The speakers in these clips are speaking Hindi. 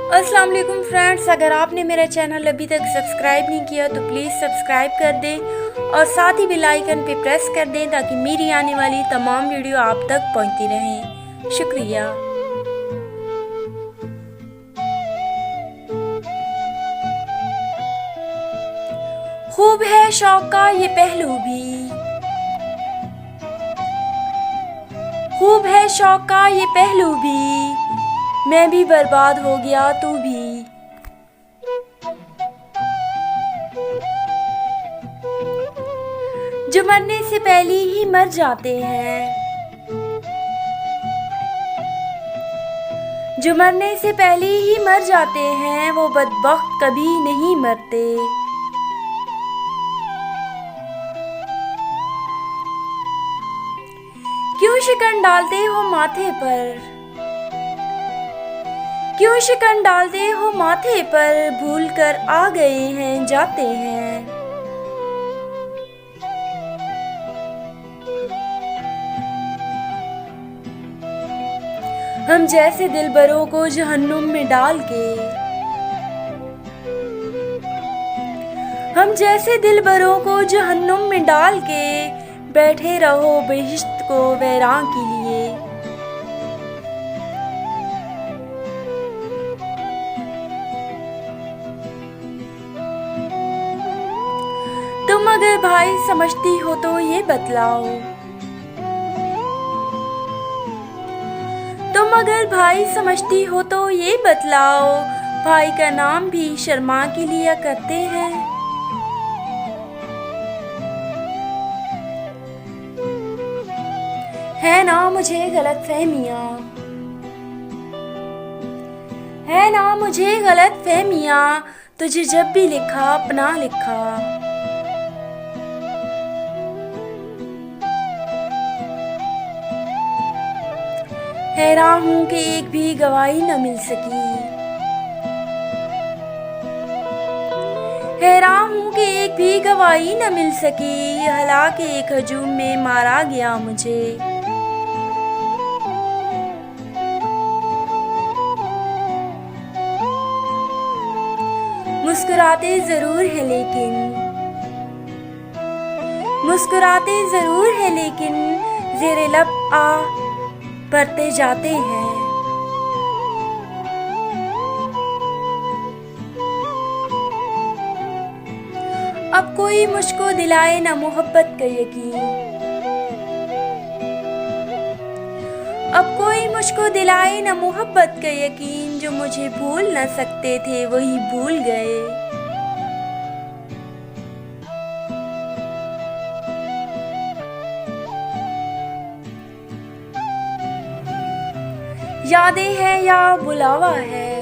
अस्सलाम वालेकुम फ्रेंड्स, अगर आपने मेरा चैनल अभी तक सब्सक्राइब नहीं किया तो प्लीज़ सब्सक्राइब कर दें और साथ ही बेल आइकन पे प्रेस कर दें ताकि मेरी आने वाली तमाम वीडियो आप तक पहुंचती रहें। शुक्रिया। खूब है शौक का ये पहलू भी, खूब है शौक का ये पहलू भी, मैं भी बर्बाद हो गया तू भी। जो मरने से पहले ही मर जाते हैं, जो मरने से पहले ही मर जाते हैं, वो बदबख्त कभी नहीं मरते। क्यों शिकन डालते हो माथे पर, क्यों शिकन डालते हो माथे पर, भूल कर आ गए हैं जाते हैं। हम जैसे दिलबरों को जहन्नुम में डाल के, हम जैसे दिलबरों को जहन्नुम में डाल के, बैठे रहो बेहिश्त को वैरां के लिए। तुम अगर भाई समझती हो तो ये बतलाओ, तुम अगर भाई समझती हो तो ये बतलाओ, भाई का नाम भी शर्मा के लिया करते हैं। है ना मुझे गलतफहमियाँ, है ना मुझे गलतफहमियाँ, तुझे जब भी लिखा अपना लिखा। हैरान हूँ कि एक भी गवाही न मिल सकी, हैरान हूँ कि एक भी गवाही न मिल सकी, हालांकि एक हजूम में मारा गया मुझे। मुस्कुराते जरूर है लेकिन, मुस्कुराते जरूर है लेकिन, ज़ेरे लब आ बढ़ते जाते हैं। अब कोई मुझको दिलाए ना मोहब्बत का यकीन, अब कोई मुझको दिलाए ना मोहब्बत का यकीन, जो मुझे भूल न सकते थे वही भूल गए। यादें हैं या बुलावा है,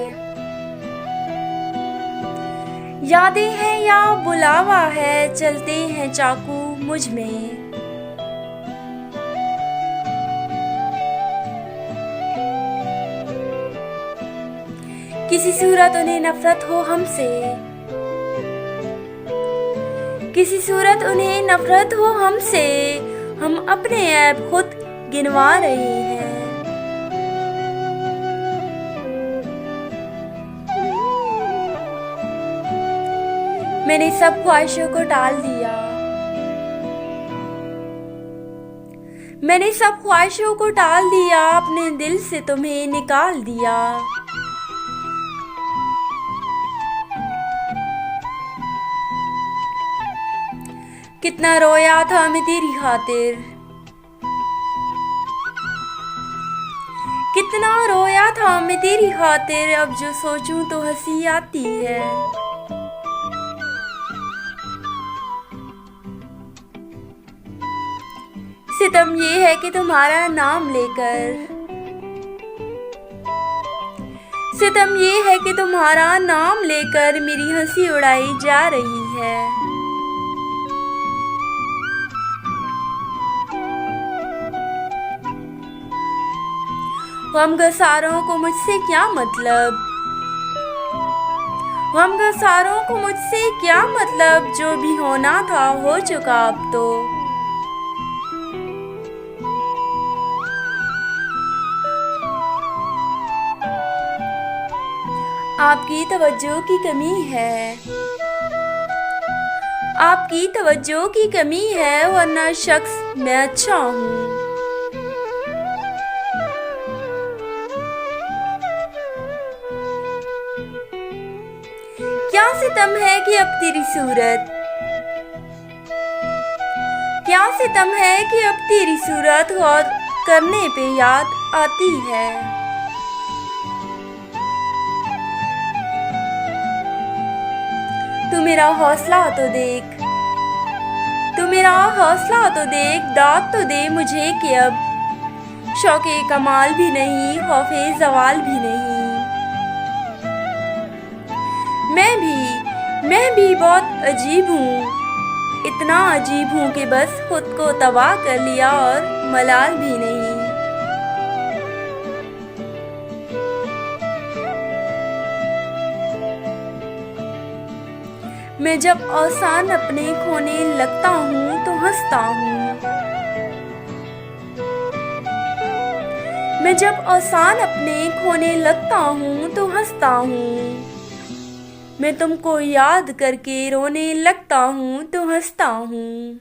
यादें हैं या बुलावा है, चलते हैं चाकू मुझ में। किसी सूरत उन्हें नफरत हो हमसे, किसी सूरत उन्हें नफरत हो हमसे, हम अपने ऐब खुद गिनवा रहे हैं। मैंने सब ख्वाहिशों को टाल दिया, मैंने सब ख्वाहिशों को टाल दिया, अपने दिल से तुम्हें निकाल दिया। कितना रोया था मैं तेरी खातिर, कितना रोया था मैं तेरी खातिर, अब जो सोचूं तो हंसी आती है। सितम ये है कि तुम्हारा नाम लेकर, सितम ये है कि तुम्हारा नाम लेकर मेरी हंसी उड़ाई जा रही है। गमगसारों को मुझसे क्या मतलब, गमगसारों को मुझसे क्या मतलब, जो भी होना था हो चुका अब तो। आपकी तवज्जो की कमी है, आपकी तवज्जो की कमी है, वरना शख्स मैं अच्छा हूँ। क्या सितम है कि अब तेरी सूरत, क्या सितम है कि अब तेरी सूरत गौर करने पे याद आती है। तू मेरा हौसला तो देख, तू मेरा हौसला तो देख, दाद तो दे मुझे कि अब शौके कमाल भी नहीं, खौफे जवाल भी नहीं। मैं भी बहुत अजीब हूँ, इतना अजीब हूँ कि बस खुद को तबाह कर लिया और मलाल भी नहीं। मैं जब औसान अपने खोने लगता हूँ तो हंसता हूँ, मैं जब औसान अपने खोने लगता हूँ तो हंसता हूँ। मैं तुमको याद करके रोने लगता हूँ तो हंसता हूँ।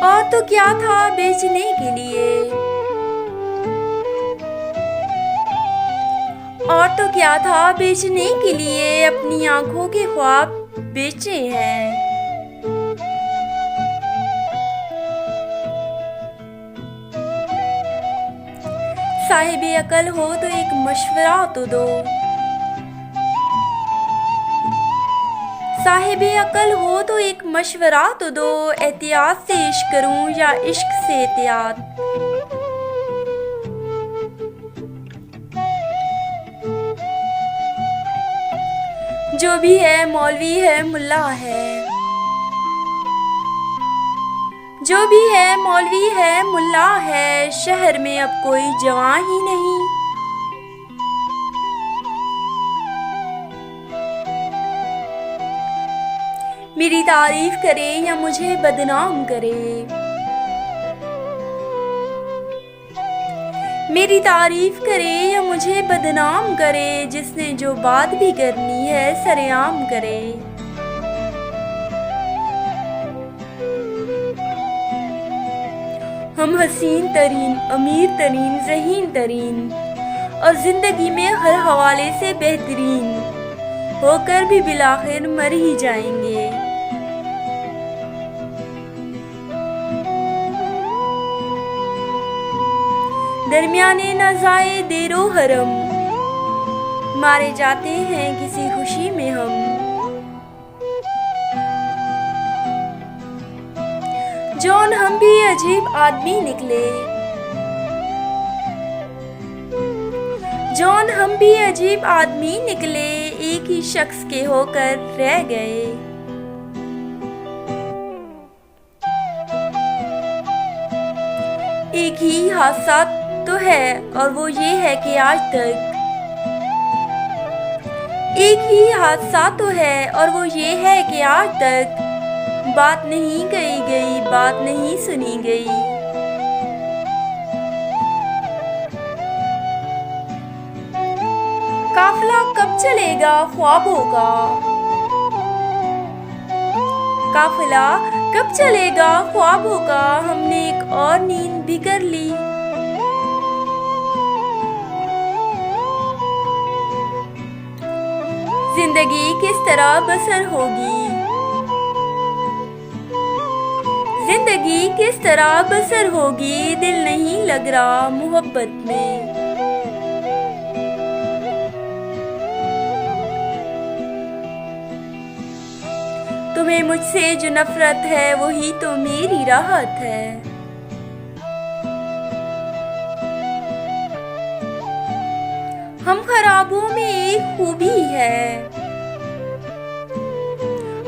और तो क्या था बेचने के लिए, और तो क्या था बेचने के लिए, अपनी आंखों के ख्वाब बेचे हैं। साहिबे अकल हो तो एक मशवरा तो दो, साहिबे अकल हो तो एक मशवरा तो दो, एहतियात से इश्क करूं या इश्क से एहतियात। जो भी है मौलवी है मुल्ला है, जो भी है मौलवी है मुल्ला है, शहर में अब कोई जवां ही नहीं। मेरी तारीफ करे या मुझे बदनाम करे, मेरी तारीफ करे या मुझे बदनाम करे, जिसने जो बात भी करनी है सरेआम करे। हम हसीन तरीन, अमीर तरीन, ज़हीन तरीन और जिंदगी में हर हवाले से बेहतरीन होकर भी बिलाखिर मर ही जाएंगे। दरमियाने नज़ाए देरो हरम मारे जाते हैं किसी खुशी में हम। जौन हम भी अजीब आदमी निकले, जौन हम भी अजीब आदमी निकले, एक ही शख्स के होकर रह गए। एक ही हादसा तो है और वो ये है कि आज तक, एक ही हादसा तो है और वो ये है कि आज तक बात नहीं कही गई, बात नहीं सुनी गई। काफिला कब चलेगा ख्वाबों का, काफिला कब चलेगा ख्वाबों का, हमने एक और नींद भी कर ली। जिंदगी किस तरह बसर होगी, जिंदगी किस तरह बसर होगी, दिल नहीं लग रहा मोहब्बत में। तुम्हें मुझसे जो नफरत है वही तो मेरी राहत है। हम खराबों में एक खूबी है,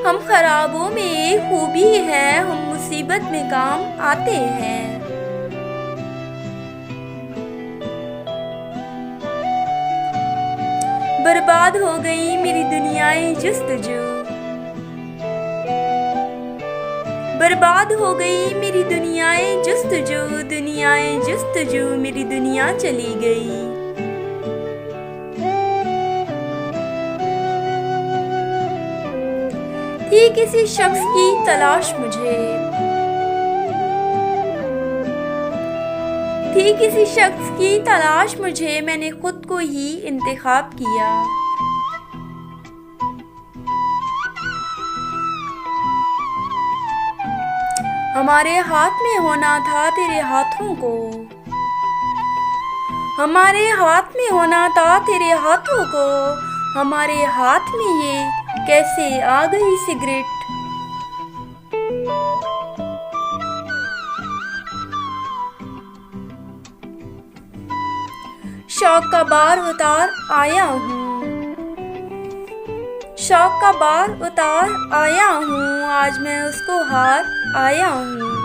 हम खराबों में एक खूबी है, हम मुसीबत में काम आते हैं। बर्बाद हो गई मेरी दुनियाएं जुस्तजू, बर्बाद हो गई मेरी दुनियाएं जुस्तजू मेरी दुनिया चली गई। थी किसी शख्स की तलाश मुझे, थी किसी शख्स की तलाश मुझे, मैंने खुद को ही इंतखाब किया। हमारे हाथ में होना था तेरे हाथों को, हमारे हाथ में होना था तेरे हाथों को, हमारे हाथ में ये कैसे आ गई सिगरेट। शौक का बार उतार आया हूँ, शौक का बार उतार आया हूँ, आज मैं उसको हार आया हूँ।